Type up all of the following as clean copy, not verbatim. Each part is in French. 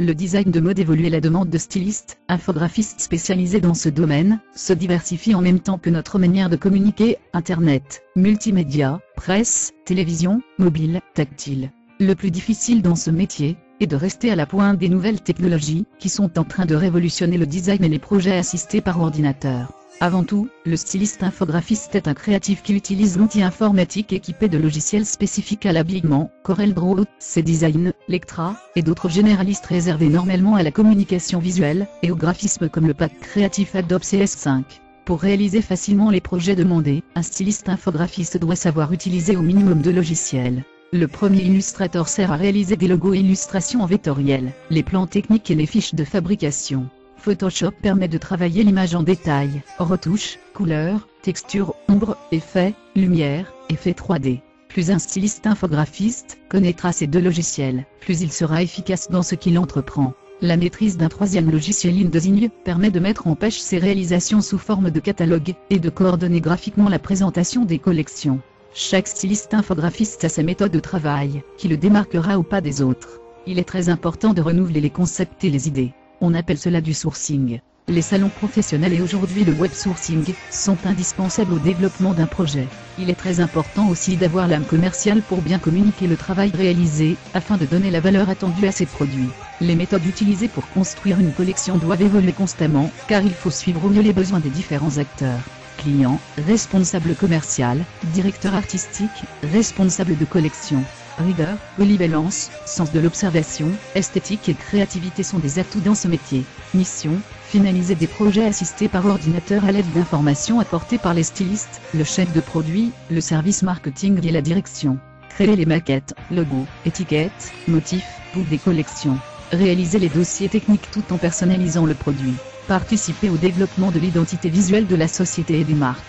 le design de mode évolue et la demande de stylistes, infographistes spécialisés dans ce domaine, se diversifie en même temps que notre manière de communiquer, Internet, multimédia, presse, télévision, mobile, tactile. Le plus difficile dans ce métier est de rester à la pointe des nouvelles technologies, qui sont en train de révolutionner le design et les projets assistés par ordinateur. Avant tout, le styliste infographiste est un créatif qui utilise l'outil informatique équipé de logiciels spécifiques à l'habillement, CorelDRAW, Cdesign, Lectra, et d'autres généralistes réservés normalement à la communication visuelle, et au graphisme comme le pack créatif Adobe CS5. Pour réaliser facilement les projets demandés, un styliste infographiste doit savoir utiliser au minimum de logiciels. Le premier Illustrator sert à réaliser des logos et illustrations en vectoriel, les plans techniques et les fiches de fabrication. Photoshop permet de travailler l'image en détail, retouches, couleurs, textures, ombres, effets, lumière, effets 3D. Plus un styliste infographiste connaîtra ces deux logiciels, plus il sera efficace dans ce qu'il entreprend. La maîtrise d'un troisième logiciel InDesign permet de mettre en page ses réalisations sous forme de catalogue, et de coordonner graphiquement la présentation des collections. Chaque styliste infographiste a sa méthode de travail, qui le démarquera ou pas des autres. Il est très important de renouveler les concepts et les idées. On appelle cela du sourcing. Les salons professionnels et aujourd'hui le web sourcing sont indispensables au développement d'un projet. Il est très important aussi d'avoir l'âme commerciale pour bien communiquer le travail réalisé, afin de donner la valeur attendue à ses produits. Les méthodes utilisées pour construire une collection doivent évoluer constamment, car il faut suivre au mieux les besoins des différents acteurs. Client, responsable commercial, directeur artistique, responsable de collection. Rigueur, polyvalence, sens de l'observation, esthétique et créativité sont des atouts dans ce métier. Mission, finaliser des projets assistés par ordinateur à l'aide d'informations apportées par les stylistes, le chef de produit, le service marketing et la direction. Créer les maquettes, logos, étiquettes, motifs, pour des collections. Réaliser les dossiers techniques tout en personnalisant le produit. Participer au développement de l'identité visuelle de la société et des marques.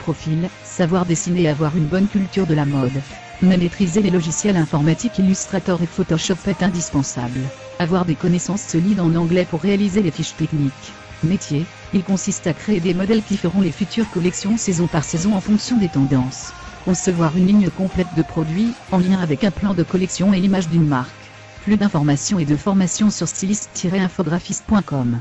Profil, savoir dessiner et avoir une bonne culture de la mode. Mais maîtriser les logiciels informatiques Illustrator et Photoshop est indispensable. Avoir des connaissances solides en anglais pour réaliser les fiches techniques. Métier, il consiste à créer des modèles qui feront les futures collections saison par saison en fonction des tendances. Concevoir une ligne complète de produits, en lien avec un plan de collection et l'image d'une marque. Plus d'informations et de formations sur styliste-infographiste.com.